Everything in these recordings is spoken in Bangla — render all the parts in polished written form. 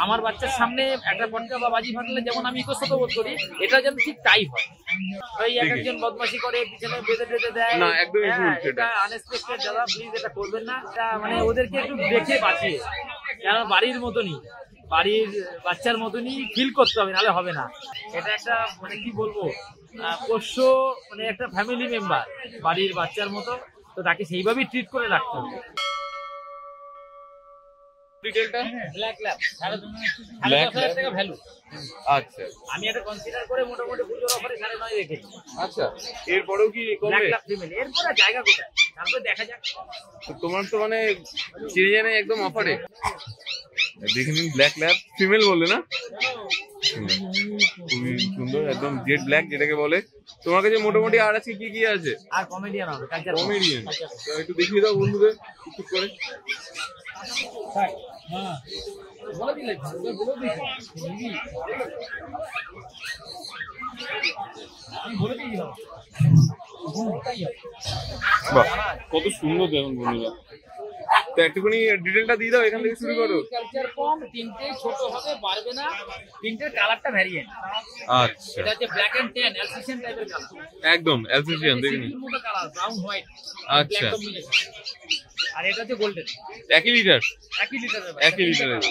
আমার বাচ্চার সামনে একটা পটকা বা বাজি ফাটলে যেমন আমি ইতস্তত বোধ করি, এটা যেন ঠিক তাই হয়। ওই একজন বদমাশি করে পিছনে বেঁধে দেয়, না একদমই ভুল। এটা আনএক্সপেক্টেড। দাদা প্লিজ এটা করবেন না। এটা মানে ওদেরকে একটু দেখে বাঁচিয়ে, কারণ বাড়ির মতনই, বাড়ির বাচ্চার মতনই ফিল করতে হবে, নাহলে হবে না। এটা একটা মানে কি বলবো, পোষ্য মানে একটা ফ্যামিলি মেম্বার, বাড়ির বাচ্চার মতো, তো তাকে সেইভাবেই ট্রিট করে রাখতে হবে। ডিটেইলটা ব্ল্যাক ল্যাব 10,500 টাকা ভ্যালু। আচ্ছা, আমি এটা কনসিডার করে মোটামুটি পুজোর অফারে 9.5 রেখেছি। আচ্ছা, এরপরেও কি কমবে? ব্ল্যাক ল্যাব ফিমেল, এরপরে জায়গা কোথায়, তারপরে দেখা যাক। তোমার তো মানে চিনে জানে একদম অফারে। দেখে নিন, ব্ল্যাক ল্যাব ফিমেল বললে না, খুবই সুন্দর, একদম জেড ব্ল্যাক যেটাকে বলে। তোমার কাছে মোটামুটি আর আছে কি কি আছে? আর কমেডিয়ান হবে, কমেডিয়ান একটু দেখিয়ে দাও বন্ধুদের ঠিক করে। কত সুন্দর দেখুন বন্ধুরা, তো একটুখানি ডিটেলটা দিয়ে দাও, এখান থেকে শুরু করো। কালচার কম, তিনটে ছোট হবে, বাড়বে না, তিনটে কালারটা ভ্যারিয়েন্ট। আচ্ছা, এটা যে ব্ল্যাক এন্ড ট্যান অ্যালসিশিয়ান টাইপের কালার, একদম অ্যালসিশিয়ান দেখুন। মতো কালার, ব্রাউন হোয়াইট। আচ্ছা, আর এটা হচ্ছে গোল্ডেন। 1 লিটার, 1 লিটারের, 1 লিটারের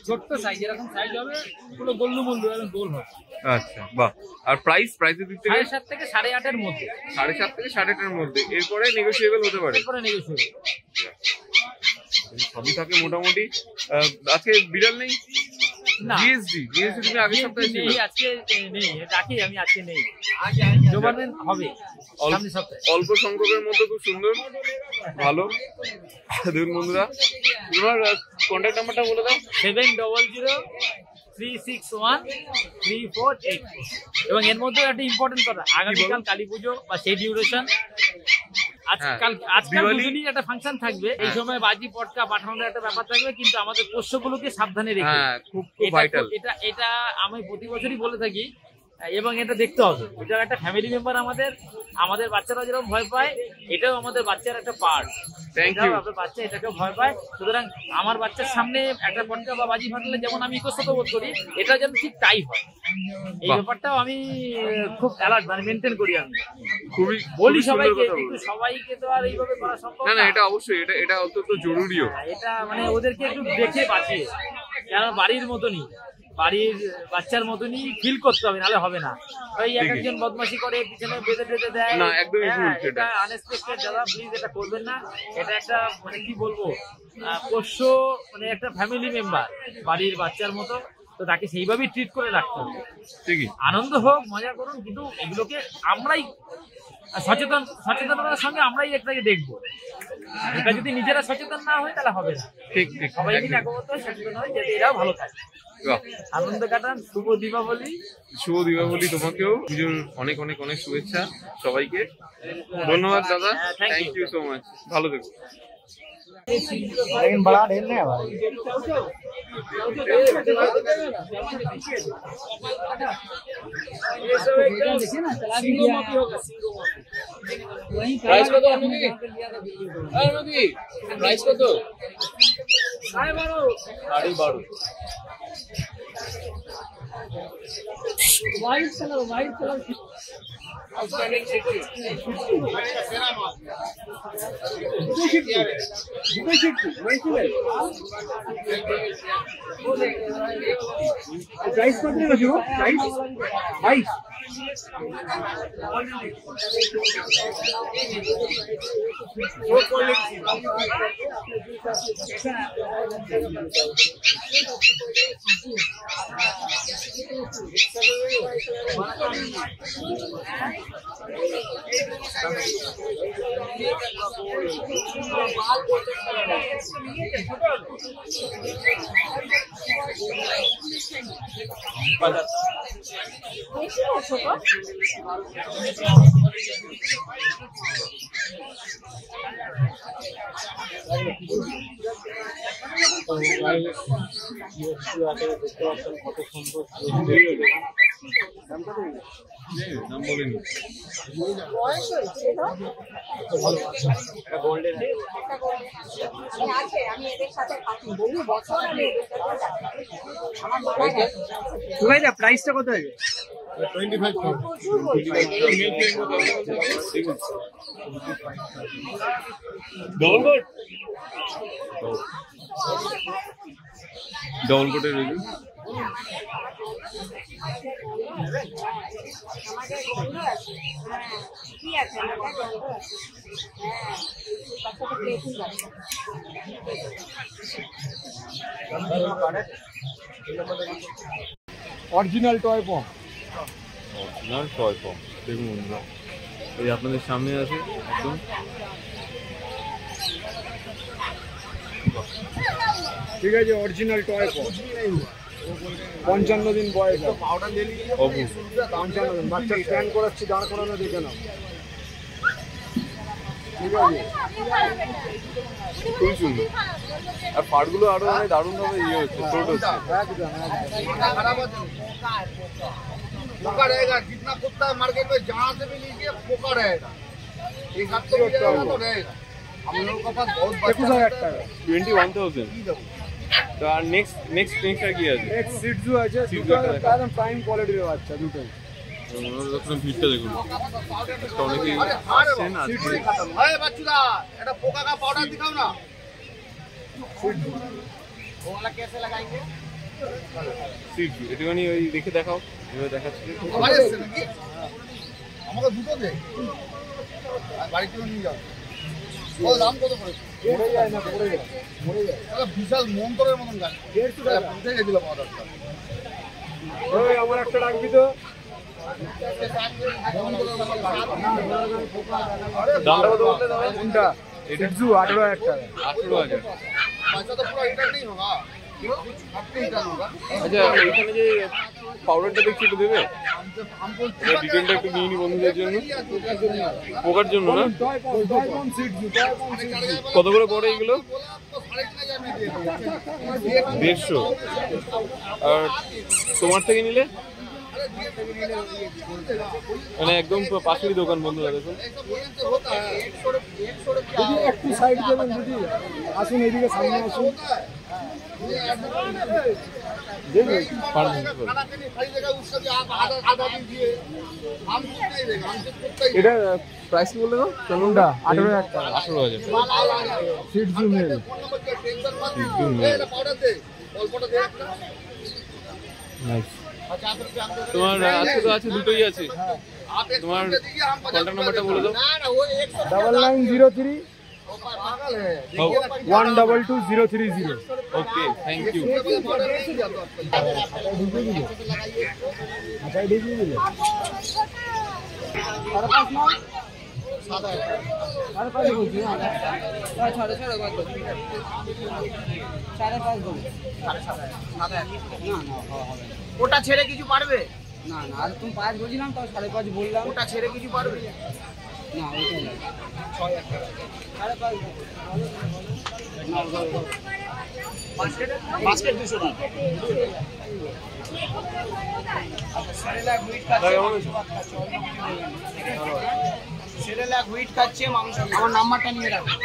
ছোট্ট সাইজ, এরকম সাইজ হবে, পুরো গোল্লু মোল্লু এবং গোল হবে। আচ্ছা, বাহ। আর প্রাইসের দিক থেকে 7.5 থেকে 8.5 এর মধ্যে, 7.5 থেকে 8.5 এর মধ্যে। এরপরে নেগোশিয়েবল হতে পারে, এরপরে নেগোশিয়েবল সবই থাকে মোটামুটি। আজকে বিড়াল নেই? না, জিএসডি তুমি আগের সপ্তাহে ছিল? নেই, আজকে নেই, রাখি আমি, আজকে নেই, জোবারমেন্ট হবে সামনের সপ্তাহে। অল্প সংখ্যকের মধ্যে খুব সুন্দর, ভালো। দেখুন বন্ধুরা, তোমার কন্ট্যাক্ট নাম্বারটা বলে দাও। 700-361-3484। এবং এর মধ্যে একটা ইম্পর্টেন্ট কথা, আগামীকাল কালী পুজো বা সেই ডিউরেশন, আজকাল দুদিনই একটা ফাংশন থাকবে। এই সময় বাজি পটকা পাঠানোর একটা ব্যাপার থাকবে, কিন্তু আমাদের পোষ্যগুলোকে সাবধানে রেখে, খুব ভাইটাল। এটা আমি প্রতি বছরই বলে থাকি, এবং এটা দেখতে হবে। এটা একটা ফ্যামিলি মেম্বার, আমাদের বাচ্চারা যেরকম ভয় পায়, এটাও আমাদের বাচ্চার একটা পার্ট। আপনার বাচ্চা এটাকেও ভয় পায়, সুতরাং আমার বাচ্চার সামনে একটা পটকা বা বাজি ফাটলে যেমন আমি ইতস্তত বোধ করি, এটা যেন ঠিক তাই হয়। এই ব্যাপারটাও আমি খুব অ্যালার্ট, মানে মেনটেন করি। আমি খুবই বলি সবাইকে, কিন্তু সবাইকে তো আর এইভাবে করা সম্ভব না। এটা অবশ্যই, এটা অত্যন্ত জরুরিও। এটা মানে ওদেরকে একটু দেখে বাঁচিয়ে, কারণ বাড়ির মতনই, বাড়ির বাচ্চার মতনই ফিল করতে হবে, নাহলে হবে না। ওই একজন বদমাশি করে পিছনে বেঁধে দেয়, না একদমই ভুল। এটা আনএক্সপেক্টেড। দাদা প্লিজ এটা করবেন না। এটা একটা মানে কি বলবো, পোষ্য মানে একটা ফ্যামিলি মেম্বার, বাড়ির বাচ্চার মতো, তো তাকে সেইভাবেই ট্রিট করে রাখতে হবে। ঠিকই, আনন্দ হোক, মজা করুন, কিন্তু এগুলোকে আমরাই সচেতনতার সঙ্গে আমরাই একটাকে দেখবো। এটা যদি নিজেরা সচেতন না হয় তাহলে হবে না। ঠিক, সবাই মিলে একমত সচেতন হয়, যাতে এরাও ভালো থাকে, আনন্দ কাটান। শুভ দীপাবলি। শুভ দীপাবলি তোমাকেও, পুজোর অনেক অনেক অনেক শুভেচ্ছা সবাইকে। ধন্যবাদ দাদা, থ্যাংক ইউ সো মাচ, ভালো থেকো। लेकिन बड़ा ढेर नहीं है भाई। प्राइस को तो प्राइस को तो 12.5 वाइट कलर आउटस्टैंडिंग प्राइस कितने का जो प्राइस 22 কত সুন্দর নাম বলেনি। বয়স হয়েছে না? এটা গোল্ডেন আছে, আমি এদের সাথে থাকি বহু বছর, আমি এদের সাথে থাকি। আমার মারা গেছে। ভাই দা প্রাইসটা কত আছে? 25 প্রচুর বলছে। ডবল কোট, ডবল কোটের রিভিউ। আমাদের গন্ধ আছে। হ্যাঁ, কি আছে? আমাদের গন্ধ আছে। হ্যাঁ, বাচ্চাটা প্লেটিং আছে। অরিজিনাল টয় পম। অরিজিনাল টয় পম দেখুন বন্ধুরা, এই আপনাদের সামনে আছে একদম। ঠিক আছে, অরিজিনাল টয় পম। 55 দিন বয়স। পাউডার দিলি অবুজ 55 দিন। বাচ্চা স্ক্যান করাচ্ছি, দাঁড় করানো দেখে নাও। ঠিক আছে, খুবই সুন্দর। আর পাড়গুলো আরো মানে দারুণ ভাবে ইয়ে হচ্ছে, ছোট হচ্ছে। একদম पोका रहेगा, जितना कुत्ता है मार्केट में जहाँ से भी लीजिए पोका रहेगा, एक हाथ से लीजिएगा तो रहेगा। हम लोगों के पास बहुत बच्चा 21,000 টাকা। 21,000। তো আর নেক্সট আর কি আছে? এক সিটজু আছে, সিটজু দুটো একটা দেখা। একদম প্রাইম কোয়ালিটির বাচ্চা, দুটোই। আপনার ভিড়টা দেখুন, অনেকেই अरे আসছেন আজকে। अरे बच्चूदा, এটা पोका का पाउडर दिखाओ ना। वो वाला कैसे लगाएंगे? সিটজু একটুখানি ওই দেখে দেখাও, এভাবে দেখাচ্ছি। আমার এসছে নাকি? আমাকে দুটো দে, আর বাড়িতে নিয়ে যাও। ও দাম কত পড়েছে? মরে যায় না, পড়ে যায়, মরে যায়। এটা বিশাল মন্তরের মতন গাছ। 150 টাকা। কোথায় গেছিল পাউডারটা? ওই আমার একটা রাখবি তো। দামটা কত বললে দাদা? কোনটা? সিটজু 18,000 টাকা। 18,000। पैसा तो पूरा रिटर्न नहीं होगा, कुछ हफ्ते रिटर्न होगा। আচ্ছা, এখানে যে পাউডারটা দেখছি একটু দেবে? हमको ডিটেলটা একটু নিয়ে নি বন্ধুদের জন্য, পোকার জন্য না? টয় পম সিটজু, টয় পম সিটজু। কত করে পড়ে এগুলো? बोला आपको 3,500 में दे दूँ। 150। আর তোমার থেকে নিলে মানে একদম পাশেরই দোকান বন্ধুরা, দেখুন। ऐसा बोलने से होता है, 100 रुपया দিদি একটু সাইড দেবেন দিদি, আসুন এদিকে সামনে আসুন। होता है। দেখবেন পারবেন खाना के लिए खरीदेगा उसका भी आप आधा आधा दीजिए, हम कुछ नहीं देगा, हमसे कुत्ता ही এটা প্রাইস কি বললে গো? কোনটা? 18,000 টাকা। 18,000। माल आ रहा है। Shih Tzu mail. फोन नंबर के टेंशन मत एकदम लीजिए, ये पाउडर दे, ऑलपोटा दे अपना নাইস। 50 रुपया हमको दे। তোমার আজকে তো আছে, দুটোই আছে। आप एक তোমার दे दीजिए, हम 50 কন্টাক্ট নাম্বারটা বলে দাও। ना ना वो 100 9903 पागल है। 122030। ওকে, থ্যাংক ইউ। पाउडर नहीं दिया तो आपको। আচ্ছা ঢুকিয়ে দিলে। ওটা ছেড়ে কিছু পারবে? না না, আর তুমি 5 বলছিলাম, তাও 5.5 বললাম। ওটা ছেড়ে কিছু পারবে? না ওইটাই না, 5.5 না বাস্কেট 200 টাকা। সেরেলাক হুইট দাদা কেমন আছো? সেরেলাক হুইট খাচ্ছে মাংস। আমার নাম্বারটা নিয়ে রাখো।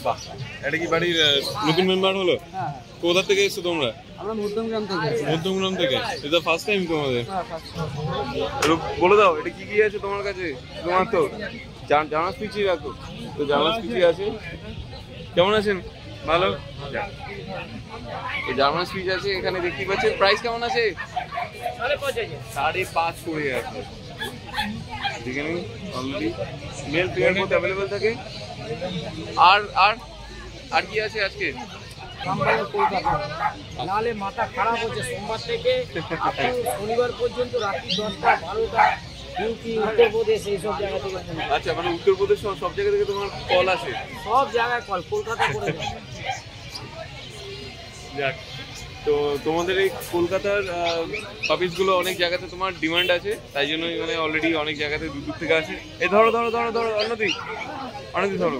বাহ, এটা কি বাড়ির নতুন মেম্বার হলো? হ্যাঁ, কোথা থেকে এসছো তোমরা? আমরা মধ্যমগ্রাম থেকে আছি। মধ্যমগ্রাম থেকে? এটা ফার্স্ট টাইম তোমাদের? হ্যাঁ, first time। একটু বলে দাও, এটা কি কি আছে তোমার কাছে? তোমার তো জার্মান স্পিচি রাখো, তো জার্মান স্পিচি আছে। কেমন আছেন? ভালো। এই জার্মান স্পিচ আছে এখানে, দেখতে পাচ্ছেন। প্রাইস কেমন আছে? 5.5 করে আছে। দেখে নিন, already male female both available থাকে। আর আর আর কি আছে আজকে? রামবাজার কলকাতা। নাহলে মাথা খারাপ হচ্ছে। সোমবার থেকে শনিবার পর্যন্ত রাত্রি 10টা 12টা ইউপি উত্তরপ্রদেশ এইসব জায়গা থেকে phone আসে। আচ্ছা, মানে উত্তরপ্রদেশ সব জায়গা থেকে তোমার কল আসে? সব জায়গায় কল, কলকাতা করে দেয়। যাক, তো তোমাদের এই কলকাতার পাপিসগুলো অনেক জায়গাতে তোমার ডিমান্ড আছে, তাই জন্যই মানে অলরেডি অনেক জায়গাতে দূর দূর থেকে আসে। এই ধরো ধরো ধরো ধরো, অন্যদি অন্যদি ধরো।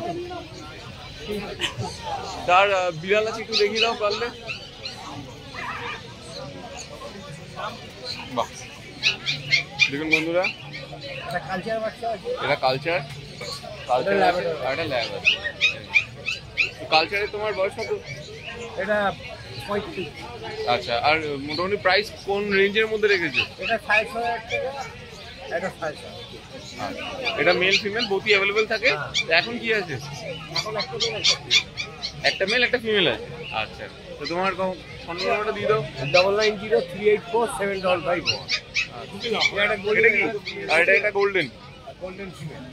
তার বিড়াল আছে, একটু দেখিয়ে দাও পারলে। বাহ, দেখুন বন্ধুরা, এটা কালচার আর একটা ল্যাব আছে। কালচারে তোমার বয়স কত? এটা 35। আচ্ছা, আর মোটামুটি প্রাইস কোন রেঞ্জের মধ্যে রেখেছো? এটা 6000 টাকা, এটা 6000। এটা মেল ফিমেল বোথই অ্যাভেলেবেল থাকে। এখন কি আছে? এখন একটা মেল একটা ফিমেল আছে। আচ্ছা, তো তোমার ফোন নাম্বারটা দিয়ে দাও। 9903847554। এটা কি? আর এটা গোল্ডেন। Golden female.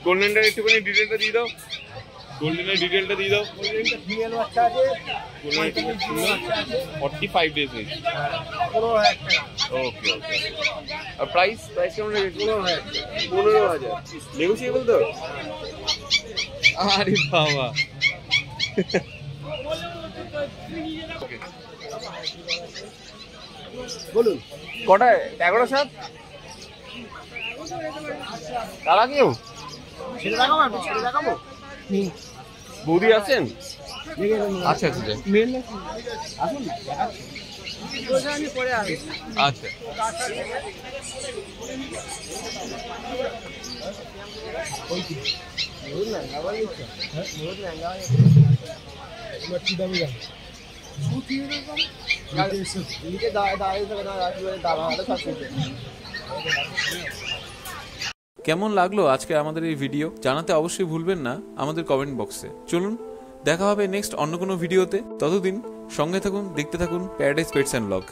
গোল্ডেনটার একটুখানি ডিটেলটা দিয়ে দাও। গোল্ডেনের ডিটেলটা দিয়ে দাও। গোল্ডেনটা ফিমেল বাচ্চা আছে, গোল্ডেনের 45 ডেজ হয়েছে। 15000 টাকা। ওকে ওকে। আর প্রাইস কেমন রেখেছো? 15000। নেগোসিয়েবল তো? আরে বাবা। ওকে, বলুন কটায়? 11:07। তারা কেউ ছেড়ে দেখাবো, আমি ছেড়ে দেখাবো। বৌদি আছেন? আচ্ছা আচ্ছা মেল আসুন, আমি পরে আসি। আচ্ছা। কেমন লাগলো আজকে আমাদের এই ভিডিও জানাতে অবশ্যই ভুলবেন না আমাদের কমেন্ট বক্সে। চলুন দেখা হবে নেক্সট অন্য কোনো ভিডিওতে। ততদিন সঙ্গে থাকুন, দেখতে থাকুন প্যারাডাইস পেটস অ্যান্ড ব্লগ।